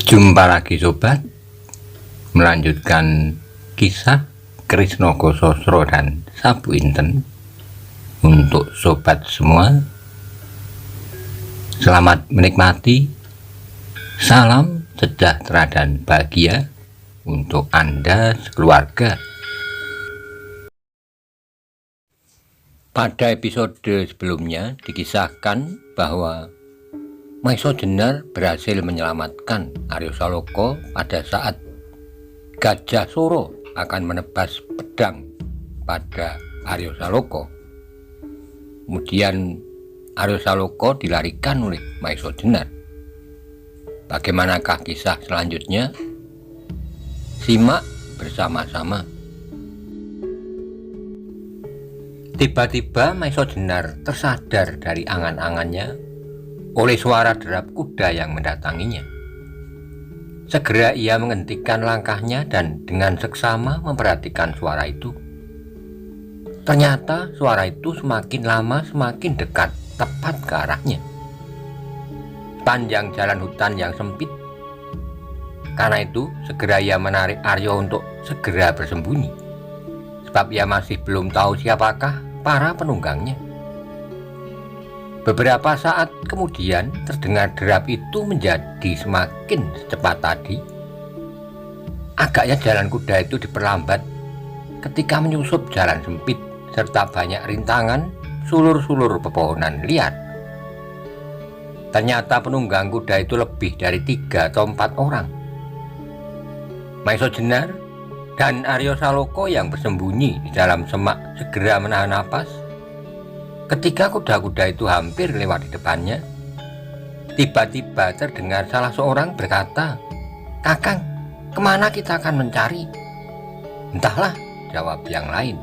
Jumpa lagi sobat, melanjutkan kisah Krisnogo Sosro dan Sabu Inten. Untuk sobat semua, selamat menikmati. Salam sejahtera dan bahagia untuk Anda sekeluarga. Pada episode sebelumnya dikisahkan bahwa Maiso Jenar berhasil menyelamatkan Aryo Saloka pada saat Gajah Soro akan menebas pedang pada Aryo Saloka. Kemudian Aryo Saloka dilarikan oleh Maiso Jenar. Bagaimanakah kisah selanjutnya? Simak bersama-sama. Tiba-tiba Maiso Jenar tersadar dari angan-angannya oleh suara derap kuda yang mendatanginya. Segera ia menghentikan langkahnya dan dengan seksama memperhatikan suara itu. Ternyata suara itu semakin lama semakin dekat, tepat ke arahnya. Panjang jalan hutan yang sempit. Karena itu segera ia menarik Aryo untuk segera bersembunyi, sebab ia masih belum tahu siapakah para penunggangnya. Beberapa saat kemudian terdengar derap itu menjadi semakin secepat tadi. Agaknya jalan kuda itu diperlambat ketika menyusup jalan sempit serta banyak rintangan, sulur-sulur pepohonan liar. Ternyata penunggang kuda itu lebih dari 3 atau 4 orang. Maiso Jenar dan Aryo Saloka yang bersembunyi di dalam semak segera menahan napas. Ketika kuda-kuda itu hampir lewat di depannya, tiba-tiba terdengar salah seorang berkata, "Kakang, kemana kita akan mencari?" "Entahlah," jawab yang lain.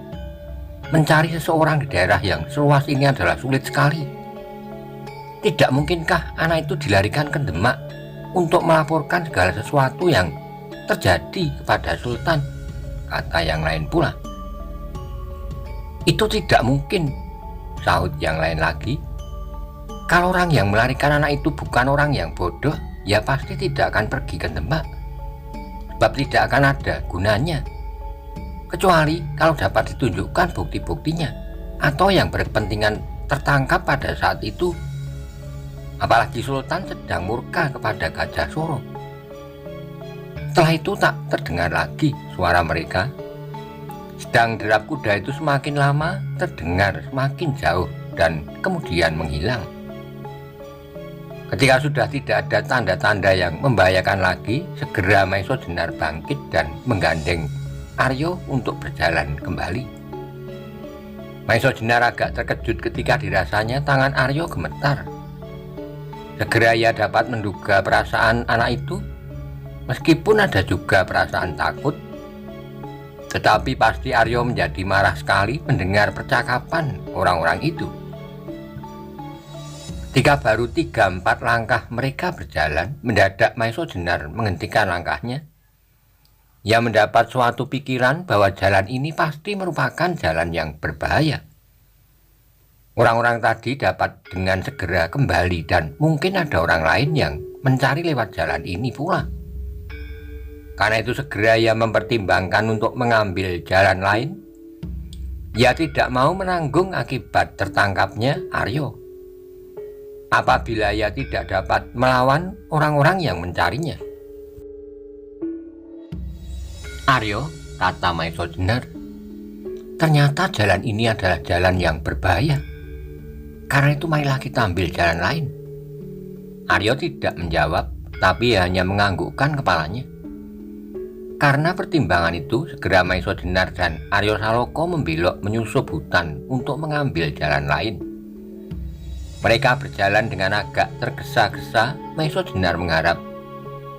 "Mencari seseorang di daerah yang seluas ini adalah sulit sekali. Tidak mungkinkah anak itu dilarikan ke Demak untuk melaporkan segala sesuatu yang terjadi kepada Sultan?" kata yang lain pula. "Itu tidak mungkin," sahut yang lain lagi. "Kalau orang yang melarikan anak itu bukan orang yang bodoh, ya pasti tidak akan pergi ke Demak, sebab tidak akan ada gunanya, kecuali kalau dapat ditunjukkan bukti-buktinya atau yang berkepentingan tertangkap pada saat itu. Apalagi Sultan sedang murka kepada Gajah Soro." Setelah itu tak terdengar lagi suara mereka. Sedang derap kuda itu semakin lama terdengar semakin jauh dan kemudian menghilang. Ketika sudah tidak ada tanda-tanda yang membahayakan lagi, segera Maiso Jenar bangkit dan menggandeng Aryo untuk berjalan kembali. Maiso Jenar agak terkejut ketika dirasanya tangan Aryo gemetar. Segera ia dapat menduga perasaan anak itu, meskipun ada juga perasaan takut. Tetapi pasti Aryo menjadi marah sekali mendengar percakapan orang-orang itu. Ketika baru 3-4 langkah mereka berjalan, mendadak Maiso Jenar menghentikan langkahnya. Ia mendapat suatu pikiran bahwa jalan ini pasti merupakan jalan yang berbahaya. Orang-orang tadi dapat dengan segera kembali dan mungkin ada orang lain yang mencari lewat jalan ini pula. Karena itu segera ia mempertimbangkan untuk mengambil jalan lain. Ia tidak mau menanggung akibat tertangkapnya Aryo apabila ia tidak dapat melawan orang-orang yang mencarinya. "Aryo," kata Maiso Jenar, "ternyata jalan ini adalah jalan yang berbahaya. Karena itu marilah kita ambil jalan lain." Aryo tidak menjawab, tapi hanya menganggukkan kepalanya. Karena pertimbangan itu, segera Maiso Jenar dan Aryo Saloka membelok menyusup hutan untuk mengambil jalan lain. Mereka berjalan dengan agak tergesa-gesa. Maiso Jenar mengharap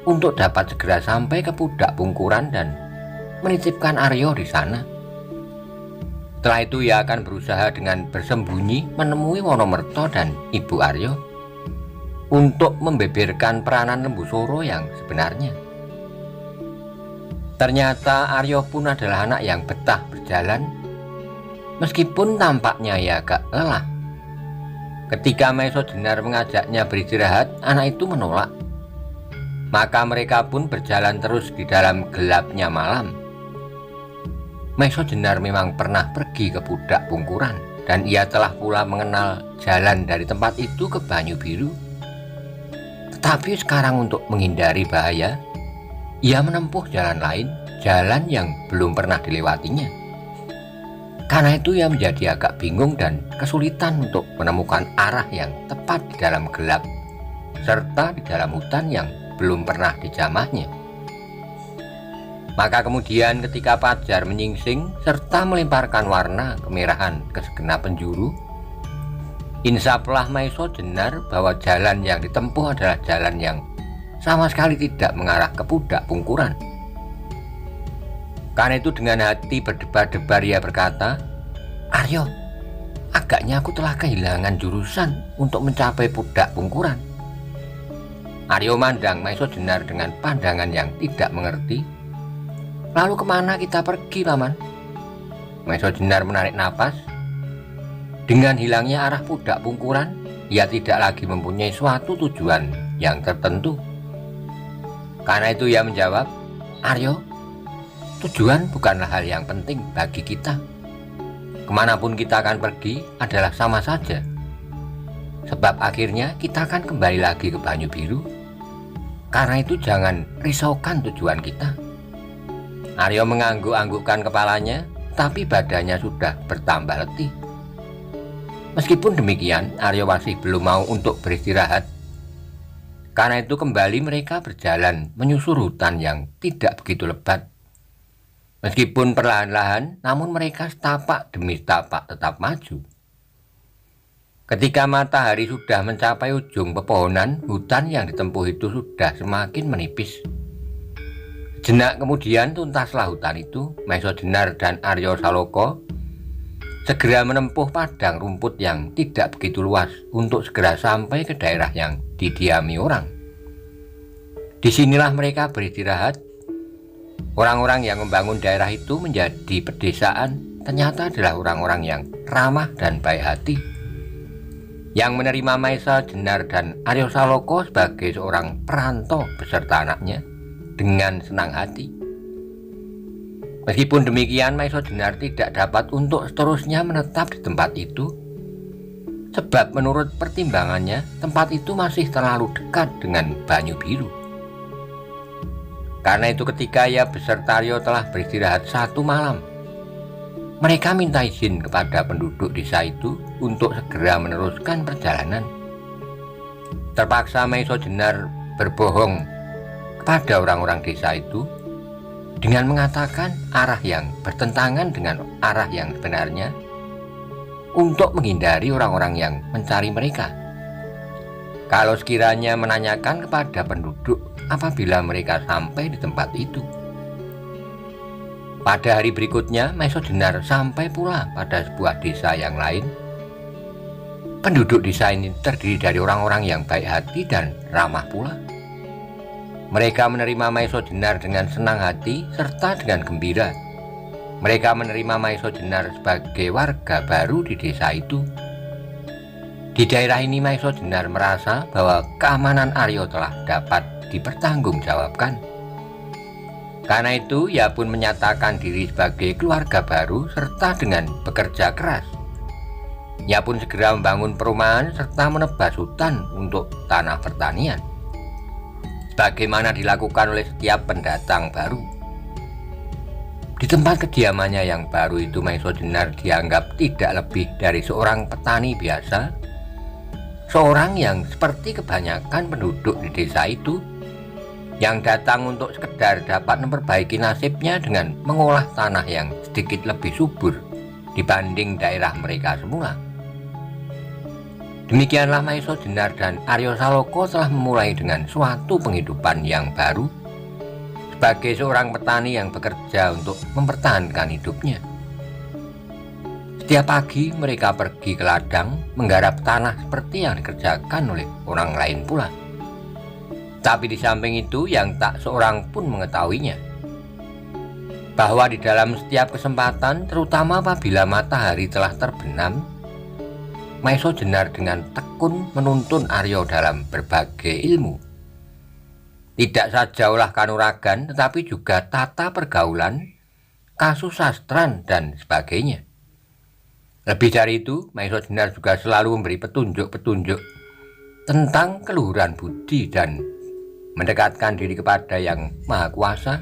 untuk dapat segera sampai ke Pudak Pungkuran dan menitipkan Aryo di sana. Setelah itu ia akan berusaha dengan bersembunyi menemui Wonomerto dan Ibu Aryo untuk membeberkan peranan Lembu Soro yang sebenarnya. Ternyata Aryo pun adalah anak yang betah berjalan, meskipun tampaknya ia agak lelah. Ketika Maiso Jenar mengajaknya beristirahat, anak itu menolak. Maka mereka pun berjalan terus di dalam gelapnya malam. Maiso Jenar memang pernah pergi ke Pudak Pungkuran, dan ia telah pula mengenal jalan dari tempat itu ke Banyu Biru. Tetapi sekarang untuk menghindari bahaya, ia menempuh jalan lain, jalan yang belum pernah dilewatinya. Karena itu ia menjadi agak bingung dan kesulitan untuk menemukan arah yang tepat di dalam gelap, serta di dalam hutan yang belum pernah dijamahnya. Maka kemudian ketika fajar menyingsing serta melemparkan warna kemerahan ke segenap penjuru, insaplah Maiso Jenar bahwa jalan yang ditempuh adalah jalan yang sama sekali tidak mengarah ke Pudak Pungkuran. Karena itu dengan hati berdebar-debar ia berkata, "Aryo, agaknya aku telah kehilangan jurusan untuk mencapai Pudak Pungkuran." Aryo mandang Maiso Jenar dengan pandangan yang tidak mengerti. "Lalu kemana kita pergi, Paman?" Maiso Jenar menarik napas. Dengan hilangnya arah Pudak Pungkuran, ia tidak lagi mempunyai suatu tujuan yang tertentu. Karena itu ia menjawab, "Aryo, tujuan bukanlah hal yang penting bagi kita. Kemanapun kita akan pergi adalah sama saja. Sebab akhirnya kita akan kembali lagi ke Banyu Biru. Karena itu jangan risaukan tujuan kita." Aryo mengangguk-anggukkan kepalanya, tapi badannya sudah bertambah letih. Meskipun demikian, Aryo masih belum mau untuk beristirahat. Karena itu kembali mereka berjalan menyusur hutan yang tidak begitu lebat. Meskipun perlahan-lahan, namun mereka setapak demi setapak tetap maju. Ketika matahari sudah mencapai ujung pepohonan, hutan yang ditempuh itu sudah semakin menipis. Sejenak kemudian tuntaslah hutan itu. Maiso Jenar dan Aryo Saloko segera menempuh padang rumput yang tidak begitu luas untuk segera sampai ke daerah yang didiami orang. Disinilah mereka beristirahat. Orang-orang yang membangun daerah itu menjadi pedesaan ternyata adalah orang-orang yang ramah dan baik hati, yang menerima Maiso Jenar dan Aryo Saloko sebagai seorang perantau beserta anaknya dengan senang hati. Meskipun demikian, Maiso Jenar tidak dapat untuk seterusnya menetap di tempat itu, sebab menurut pertimbangannya tempat itu masih terlalu dekat dengan Banyu Biru. Karena itu ketika ia beserta Aryo telah beristirahat satu malam, mereka minta izin kepada penduduk desa itu untuk segera meneruskan perjalanan. Terpaksa Maiso Jenar berbohong kepada orang-orang desa itu dengan mengatakan arah yang bertentangan dengan arah yang sebenarnya untuk menghindari orang-orang yang mencari mereka. Kalau sekiranya menanyakan kepada penduduk apabila mereka sampai di tempat itu. Pada hari berikutnya, Maiso Jenar sampai pula pada sebuah desa yang lain. Penduduk desa ini terdiri dari orang-orang yang baik hati dan ramah pula. Mereka menerima Maiso Jenar dengan senang hati serta dengan gembira. Mereka menerima Maiso Jenar sebagai warga baru di desa itu. Di daerah ini Maiso Jenar merasa bahwa keamanan Aryo telah dapat dipertanggungjawabkan. Karena itu ia pun menyatakan diri sebagai keluarga baru serta dengan bekerja keras. Ia pun segera membangun perumahan serta menebas hutan untuk tanah pertanian, sebagaimana dilakukan oleh setiap pendatang baru. Di tempat kediamannya yang baru itu, Maiso Jenar dianggap tidak lebih dari seorang petani biasa, seorang yang seperti kebanyakan penduduk di desa itu, yang datang untuk sekedar dapat memperbaiki nasibnya dengan mengolah tanah yang sedikit lebih subur dibanding daerah mereka semula. Demikianlah Maiso Jenar dan Aryo Saloko telah memulai dengan suatu penghidupan yang baru sebagai seorang petani yang bekerja untuk mempertahankan hidupnya. Setiap pagi mereka pergi ke ladang menggarap tanah seperti yang dikerjakan oleh orang lain pula. Tapi di samping itu yang tak seorang pun mengetahuinya, bahwa di dalam setiap kesempatan, terutama apabila matahari telah terbenam, Maiso Jenar dengan tekun menuntun Aryo dalam berbagai ilmu. Tidak saja olah kanuragan, tetapi juga tata pergaulan, kasusastran, dan sebagainya. Lebih dari itu, Maiso Jenar juga selalu memberi petunjuk-petunjuk tentang keluhuran budi dan mendekatkan diri kepada Yang Maha Kuasa.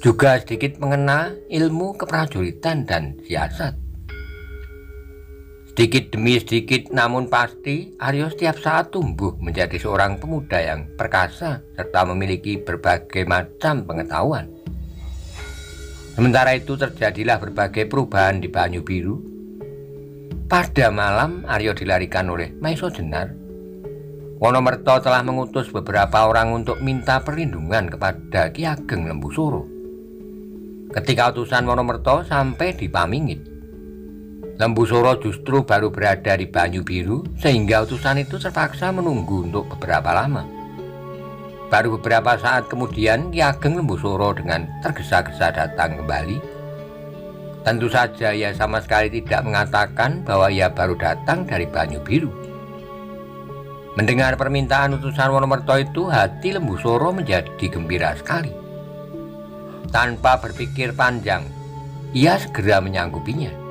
Juga sedikit mengenal ilmu keprajuritan dan siasat. Sedikit demi sedikit namun pasti, Aryo setiap saat tumbuh menjadi seorang pemuda yang perkasa serta memiliki berbagai macam pengetahuan. Sementara itu terjadilah berbagai perubahan di Banyu Biru. Pada malam Aryo dilarikan oleh Maiso Jenar. Wonomerto telah mengutus beberapa orang untuk minta perlindungan kepada Ki Ageng Lembusuro. Ketika utusan Wonomerto sampai di Pamingit, Lembusuro justru baru berada di Banyu Biru, sehingga utusan itu terpaksa menunggu untuk beberapa lama. Baru beberapa saat kemudian Ki Ageng Lembusuro dengan tergesa-gesa datang kembali. Tentu saja ia sama sekali tidak mengatakan bahwa ia baru datang dari Banyu Biru. Mendengar permintaan utusan Wonomerto itu, hati Lembusuro menjadi gembira sekali. Tanpa berpikir panjang, ia segera menyanggupinya.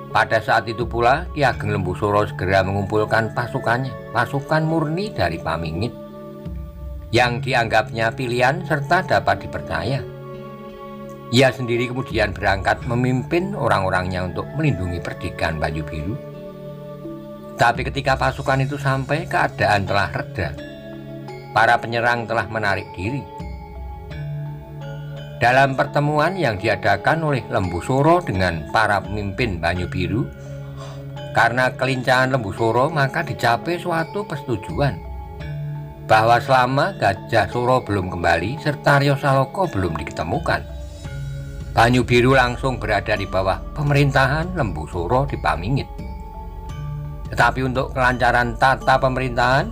Pada saat itu pula Ki Ageng Lembusuro segera mengumpulkan pasukan murni dari Pamingit, yang dianggapnya pilihan serta dapat dipercaya. Ia sendiri kemudian berangkat memimpin orang-orangnya untuk melindungi perdikan Banyu Biru. Tapi ketika pasukan itu sampai, keadaan telah reda. Para penyerang telah menarik diri. Dalam pertemuan yang diadakan oleh Lembusuro dengan para pemimpin Banyu Biru, karena kelincahan Lembusuro maka dicapai suatu persetujuan bahwa selama Gajah Suro belum kembali serta Aryo Saloka belum diketemukan, Banyu Biru langsung berada di bawah pemerintahan Lembusuro di Pamingit. Tetapi untuk kelancaran tata pemerintahan,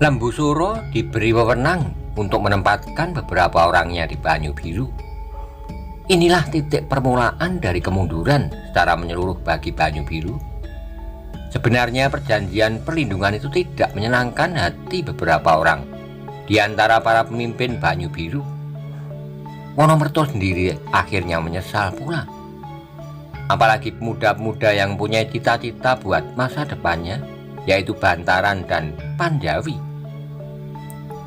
Lembusuro diberi wewenang untuk menempatkan beberapa orangnya di Banyu Biru. Inilah titik permulaan dari kemunduran secara menyeluruh bagi Banyu Biru. Sebenarnya perjanjian perlindungan itu tidak menyenangkan hati beberapa orang di antara para pemimpin Banyu Biru. Wonomerto sendiri akhirnya menyesal pula. Apalagi pemuda-pemuda yang punya cita-cita buat masa depannya, yaitu Bantaran dan Panjawi.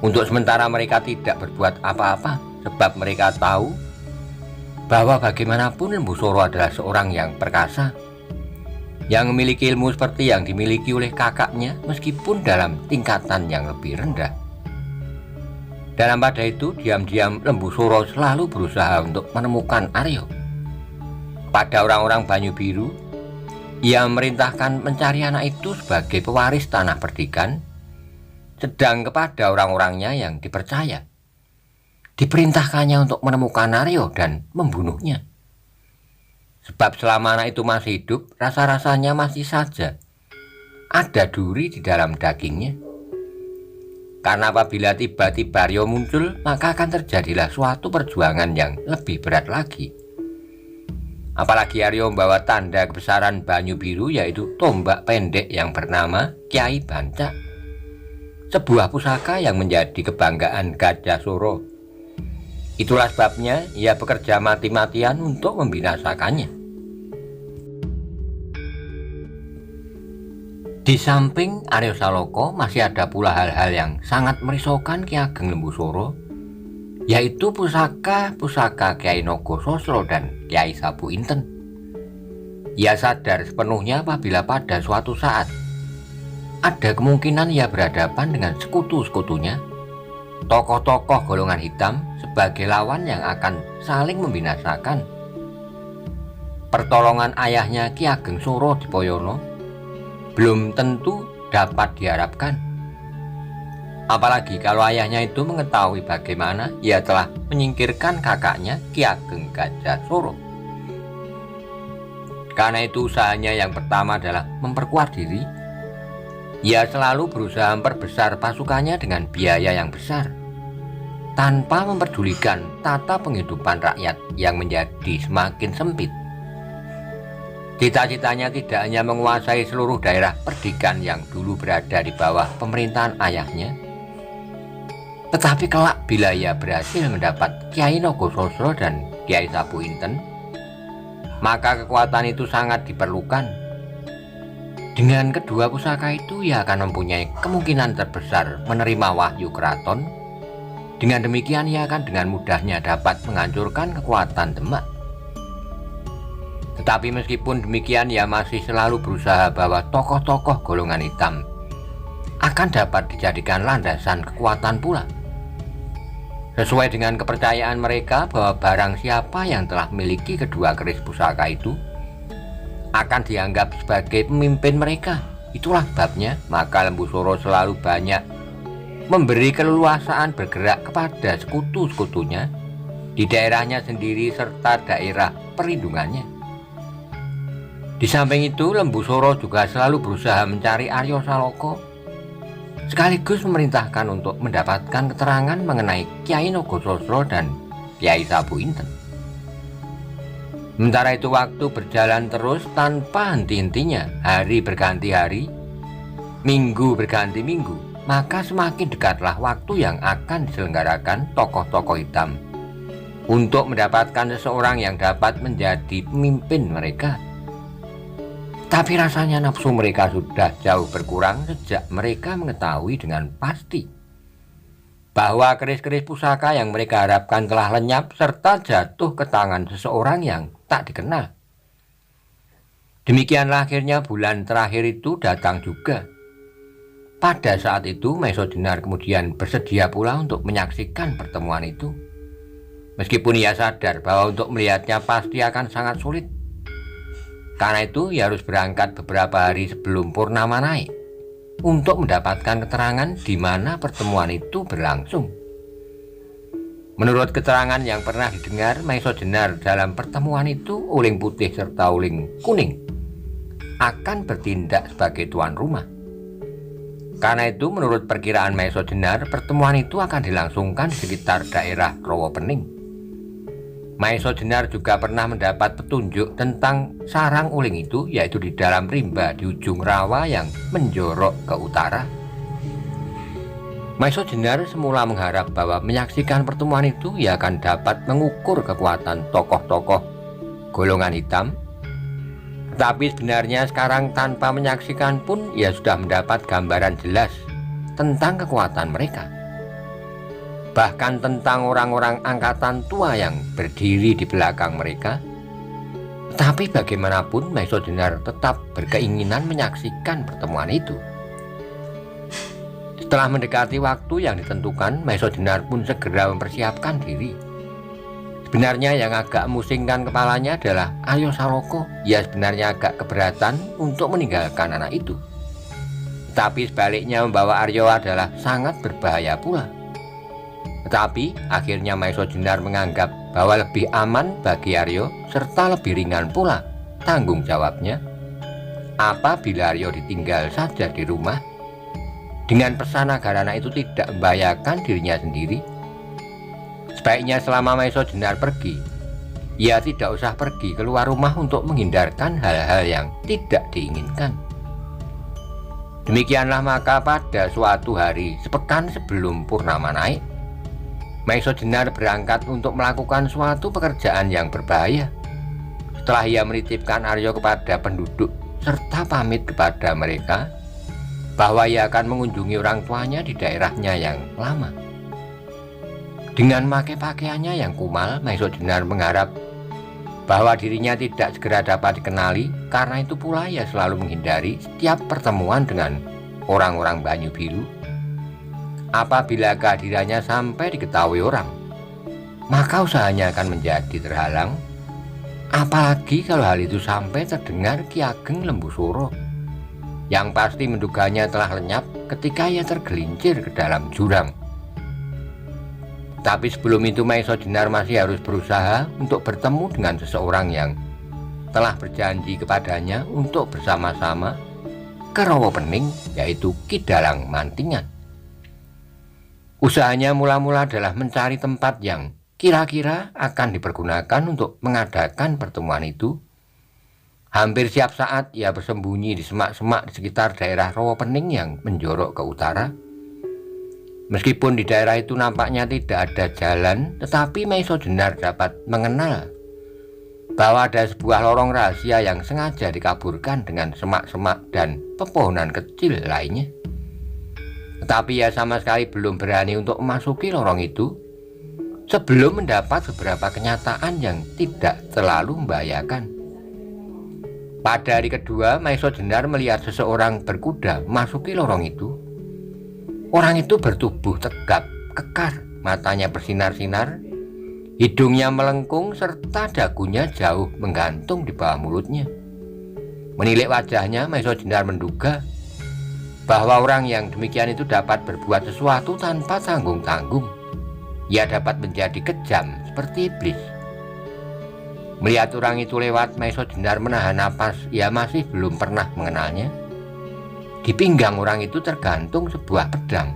Untuk sementara mereka tidak berbuat apa-apa, sebab mereka tahu bahwa bagaimanapun Lembusuro adalah seorang yang perkasa, yang memiliki ilmu seperti yang dimiliki oleh kakaknya, meskipun dalam tingkatan yang lebih rendah. Dalam pada itu, diam-diam Lembusuro selalu berusaha untuk menemukan Aryo. Pada orang-orang Banyu Biru, ia memerintahkan mencari anak itu sebagai pewaris tanah perdikan. Sedang kepada orang-orangnya yang dipercaya, diperintahkannya untuk menemukan Aryo dan membunuhnya. Sebab selama anak itu masih hidup, rasa-rasanya masih saja ada duri di dalam dagingnya. Karena apabila tiba-tiba Aryo muncul, maka akan terjadilah suatu perjuangan yang lebih berat lagi. Apalagi Aryo membawa tanda kebesaran Banyu Biru, yaitu tombak pendek yang bernama Kyai Bancak, sebuah pusaka yang menjadi kebanggaan Gajah Suro. Itulah sebabnya ia bekerja mati-matian untuk membinasakannya. Di samping Aryo Saloka, masih ada pula hal-hal yang sangat merisaukan Ki Ageng Lembusuro, yaitu pusaka-pusaka Kyai Nogososro dan Kyai Sabu Inten. Ia sadar sepenuhnya apabila pada suatu saat ada kemungkinan ia berhadapan dengan sekutu-sekutunya, tokoh-tokoh golongan hitam, sebagai lawan yang akan saling membinasakan. Pertolongan ayahnya Ki Ageng Suro Dipoyono belum tentu dapat diharapkan. Apalagi kalau ayahnya itu mengetahui bagaimana ia telah menyingkirkan kakaknya Ki Ageng Gajah Suro. Karena itu usahanya yang pertama adalah memperkuat diri. Ia selalu berusaha memperbesar pasukannya dengan biaya yang besar, tanpa memperdulikan tata penghidupan rakyat yang menjadi semakin sempit. Cita-citanya tidak hanya menguasai seluruh daerah perdikan yang dulu berada di bawah pemerintahan ayahnya, Tetapi kelak bila ia berhasil mendapat Kyai Nogososro dan Kyai Sabu Inten, maka kekuatan itu sangat diperlukan. Dengan kedua pusaka itu ia akan mempunyai kemungkinan terbesar menerima wahyu keraton. Dengan demikian ia akan dengan mudahnya dapat menghancurkan kekuatan Demak. Tetapi meskipun demikian ia masih selalu berusaha bahwa tokoh-tokoh golongan hitam akan dapat dijadikan landasan kekuatan pula. Sesuai dengan kepercayaan mereka bahwa barang siapa yang telah memiliki kedua keris pusaka itu akan dianggap sebagai pemimpin mereka. Itulah sebabnya maka Lembu Soro selalu banyak memberi keleluasaan bergerak kepada sekutu-sekutunya di daerahnya sendiri serta daerah perlindungannya. Di samping itu, Lembu Soro juga selalu berusaha mencari Aryo Saloko, sekaligus memerintahkan untuk mendapatkan keterangan mengenai Kyai Nogososro dan Kyai Sabu Inten. Sementara itu waktu berjalan terus tanpa henti-hentinya, hari berganti hari, minggu berganti minggu, maka semakin dekatlah waktu yang akan diselenggarakan tokoh-tokoh hitam untuk mendapatkan seseorang yang dapat menjadi pemimpin mereka. Tapi rasanya nafsu mereka sudah jauh berkurang sejak mereka mengetahui dengan pasti bahwa keris-keris pusaka yang mereka harapkan telah lenyap serta jatuh ke tangan seseorang yang tak dikenal. Demikianlah akhirnya bulan terakhir itu datang juga. Pada saat itu Maeso Jenar kemudian bersedia pula untuk menyaksikan pertemuan itu. Meskipun ia sadar bahwa untuk melihatnya pasti akan sangat sulit. Karena itu ia harus berangkat beberapa hari sebelum purnama naik untuk mendapatkan keterangan di mana pertemuan itu berlangsung. Menurut keterangan yang pernah didengar Maeso Jenar dalam pertemuan itu, Uling Putih serta Uling Kuning akan bertindak sebagai tuan rumah. Karena itu menurut perkiraan Maeso Jenar, pertemuan itu akan dilangsungkan di sekitar daerah Rowo Pening. Maeso Jenar juga pernah mendapat petunjuk tentang sarang uling itu, yaitu di dalam rimba di ujung rawa yang menjorok ke utara. Maeso Jenar semula mengharap bahwa menyaksikan pertemuan itu ia akan dapat mengukur kekuatan tokoh-tokoh golongan hitam. Tetapi sebenarnya sekarang tanpa menyaksikan pun ia sudah mendapat gambaran jelas tentang kekuatan mereka. Bahkan tentang orang-orang angkatan tua yang berdiri di belakang mereka. Tapi bagaimanapun Maeso Jenar tetap berkeinginan menyaksikan pertemuan itu. Setelah mendekati waktu yang ditentukan, Maeso Jenar pun segera mempersiapkan diri. Sebenarnya yang agak memusingkan kepalanya adalah Aryo Saloko. Ia sebenarnya agak keberatan untuk meninggalkan anak itu. Tapi sebaliknya membawa Aryo adalah sangat berbahaya pula. Tetapi akhirnya Maeso Jenar menganggap bahwa lebih aman bagi Aryo serta lebih ringan pula tanggung jawabnya apabila Aryo ditinggal saja di rumah dengan pesana Garana itu tidak membahayakan dirinya sendiri. Sebaiknya selama Maeso Jenar pergi, ia tidak usah pergi keluar rumah untuk menghindarkan hal-hal yang tidak diinginkan. Demikianlah maka pada suatu hari sepekan sebelum purnama naik, Maeso Jenar berangkat untuk melakukan suatu pekerjaan yang berbahaya. Setelah ia menitipkan Aryo kepada penduduk serta pamit kepada mereka bahwa ia akan mengunjungi orang tuanya di daerahnya yang lama. Dengan memakai pakaiannya yang kumal, Maeso Jenar mengharap bahwa dirinya tidak segera dapat dikenali. Karena itu pula ia selalu menghindari setiap pertemuan dengan orang-orang Banyu Biru. Apabila kehadirannya sampai diketahui orang, maka usahanya akan menjadi terhalang. Apalagi kalau hal itu sampai terdengar Ki Ageng Lembu Soro, yang pasti menduganya telah lenyap ketika ia tergelincir ke dalam jurang. Tapi sebelum itu Maeso Jenar masih harus berusaha untuk bertemu dengan seseorang yang telah berjanji kepadanya untuk bersama-sama ke Rowo Pening, yaitu Ki Dalang Mantingan. Usahanya mula-mula adalah mencari tempat yang kira-kira akan dipergunakan untuk mengadakan pertemuan itu. Hampir setiap saat ia bersembunyi di semak-semak di sekitar daerah Rowo Pening yang menjorok ke utara. Meskipun di daerah itu nampaknya tidak ada jalan, tetapi Maiso Jenar dapat mengenal bahwa ada sebuah lorong rahasia yang sengaja dikaburkan dengan semak-semak dan pepohonan kecil lainnya. Tetapi ia sama sekali belum berani untuk memasuki lorong itu sebelum mendapat beberapa kenyataan yang tidak terlalu membahayakan. Pada hari kedua, Maiso Jenar melihat seseorang berkuda memasuki lorong itu. Orang itu bertubuh tegap, kekar, matanya bersinar-sinar, hidungnya melengkung serta dagunya jauh menggantung di bawah mulutnya. Menilik wajahnya, Maiso Jenar menduga bahwa orang yang demikian itu dapat berbuat sesuatu tanpa tanggung-tanggung. Ia dapat menjadi kejam seperti iblis. Melihat orang itu lewat, Maiso Jenar menahan napas. Ia masih belum pernah mengenalnya. Di pinggang orang itu tergantung sebuah pedang.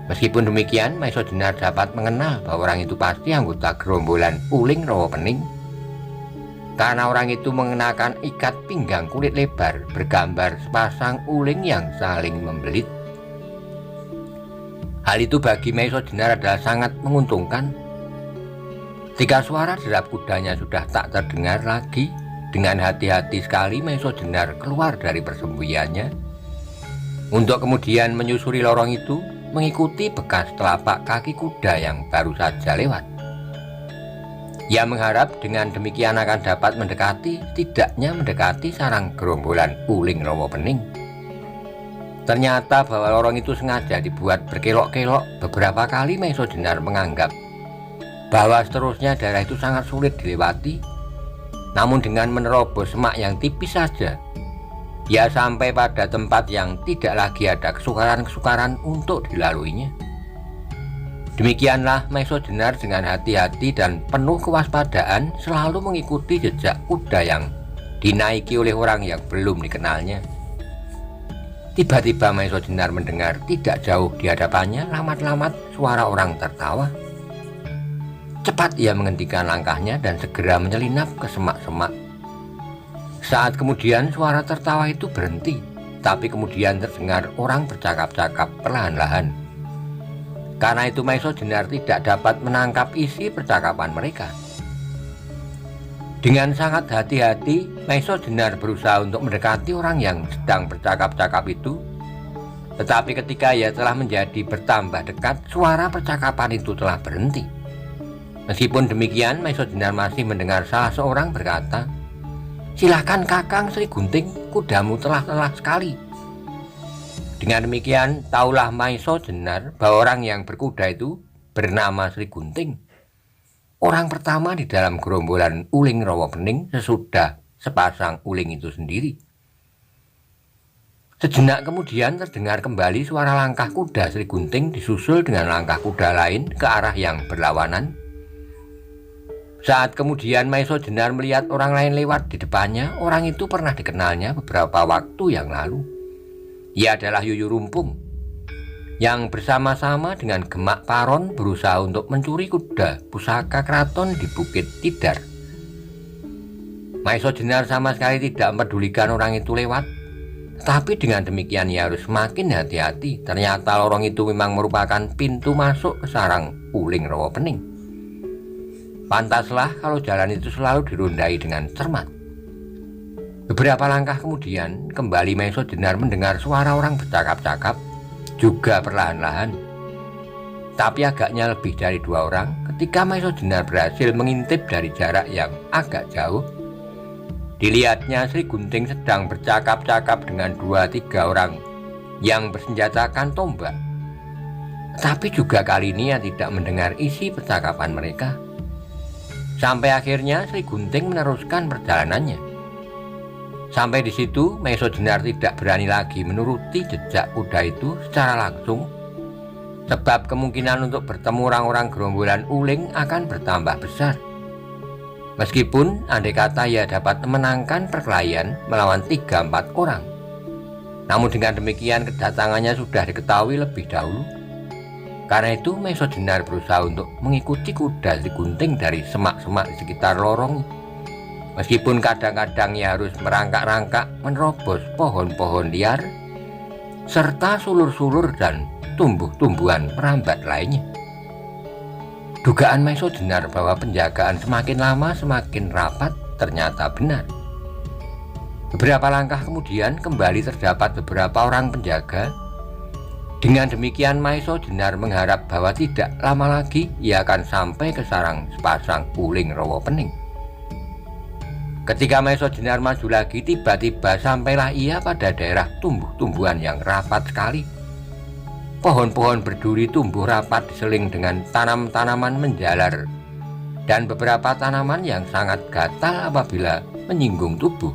Meskipun demikian, Maiso Jenar dapat mengenal bahwa orang itu pasti anggota gerombolan Uling Rawa Pening, karena orang itu mengenakan ikat pinggang kulit lebar bergambar sepasang uling yang saling membelit. Hal itu bagi Maiso Jenar adalah sangat menguntungkan. Ketika suara derap kudanya sudah tak terdengar lagi, dengan hati-hati sekali Maiso Jenar keluar dari persembunyiannya untuk kemudian menyusuri lorong itu, mengikuti bekas telapak kaki kuda yang baru saja lewat. Ia mengharap dengan demikian akan dapat setidaknya mendekati sarang gerombolan Uling Rawa Pening. Ternyata bahwa lorong itu sengaja dibuat berkelok-kelok. Beberapa kali Maiso Jenar menganggap bahwa seterusnya daerah itu sangat sulit dilewati, namun dengan menerobos semak yang tipis saja, ia sampai pada tempat yang tidak lagi ada kesukaran-kesukaran untuk dilaluinya. Demikianlah Maiso Jenar dengan hati-hati dan penuh kewaspadaan selalu mengikuti jejak kuda yang dinaiki oleh orang yang belum dikenalnya. Tiba-tiba Maiso Jenar mendengar tidak jauh di hadapannya lamat-lamat suara orang tertawa. Cepat ia menghentikan langkahnya dan segera menyelinap ke semak-semak. Saat kemudian suara tertawa itu berhenti, tapi kemudian terdengar orang bercakap-cakap perlahan-lahan. Karena itu Maiso Jenar tidak dapat menangkap isi percakapan mereka. Dengan sangat hati-hati, Maiso Jenar berusaha untuk mendekati orang yang sedang bercakap-cakap itu. Tetapi ketika ia telah menjadi bertambah dekat, suara percakapan itu telah berhenti. Meskipun demikian, Maiso Jenar masih mendengar salah seorang berkata, "Silakan Kakang Sri Gunting, kudamu telah lelah sekali." Dengan demikian, taulah Maiso Jenar bahwa orang yang berkuda itu bernama Sri Gunting, orang pertama di dalam gerombolan Uling Rawa Pening sesudah sepasang uling itu sendiri. Sejenak kemudian terdengar kembali suara langkah kuda Sri Gunting disusul dengan langkah kuda lain ke arah yang berlawanan. Saat kemudian Maiso Jenar melihat orang lain lewat di depannya, orang itu pernah dikenalnya beberapa waktu yang lalu. Ia adalah Yuyu Rumpung, yang bersama-sama dengan Gemak Paron berusaha untuk mencuri kuda pusaka keraton di Bukit Tidar. Maiso Jenar sama sekali tidak mempedulikan orang itu lewat, tetapi dengan demikian ia harus semakin hati-hati. Ternyata lorong itu memang merupakan pintu masuk ke sarang Uling Rawa Pening. Pantaslah kalau jalan itu selalu dirondai dengan cermat. Beberapa langkah kemudian, kembali Maiso Jenar mendengar suara orang bercakap-cakap, juga perlahan-lahan. Tapi agaknya lebih dari 2 orang. Ketika Maiso Jenar berhasil mengintip dari jarak yang agak jauh, dilihatnya Sri Gunting sedang bercakap-cakap dengan 2-3 orang yang bersenjatakan tombak. Tapi juga kali ini ia tidak mendengar isi percakapan mereka. Sampai akhirnya Sri Gunting meneruskan perjalanannya. Sampai di situ, Maiso Jenar tidak berani lagi menuruti jejak kuda itu secara langsung, sebab kemungkinan untuk bertemu orang-orang gerombolan uling akan bertambah besar. Meskipun andai kata ia dapat memenangkan perkelahian melawan 3-4 orang, namun dengan demikian kedatangannya sudah diketahui lebih dahulu. Karena itu Maiso Jenar berusaha untuk mengikuti kuda Sri Gunting dari semak-semak di sekitar lorong. Meskipun kadang-kadang ia harus merangkak-rangkak menerobos pohon-pohon liar serta sulur-sulur dan tumbuh-tumbuhan merambat lainnya. Dugaan Maiso Jenar bahwa penjagaan semakin lama semakin rapat ternyata benar. Beberapa langkah kemudian kembali terdapat beberapa orang penjaga. Dengan demikian Maiso Jenar mengharap bahwa tidak lama lagi ia akan sampai ke sarang sepasang uling rawa pening. Ketika Maiso Jenar maju lagi, tiba-tiba sampailah ia pada daerah tumbuh-tumbuhan yang rapat sekali. Pohon-pohon berduri tumbuh rapat diseling dengan tanam-tanaman menjalar dan beberapa tanaman yang sangat gatal apabila menyinggung tubuh.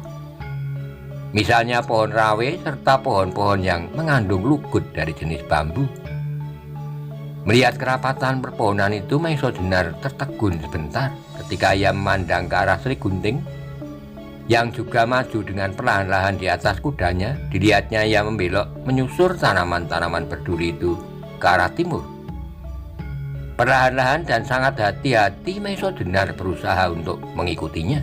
Misalnya pohon rawe serta pohon-pohon yang mengandung lugut dari jenis bambu. Melihat kerapatan perpohonan itu, Maiso Jenar tertegun sebentar ketika ia memandang ke arah Sri Gunting yang juga maju dengan perlahan-lahan di atas kudanya. Dilihatnya ia membelok menyusur tanaman-tanaman berduri itu ke arah timur. Perlahan-lahan dan sangat hati-hati Maiso Jenar berusaha untuk mengikutinya.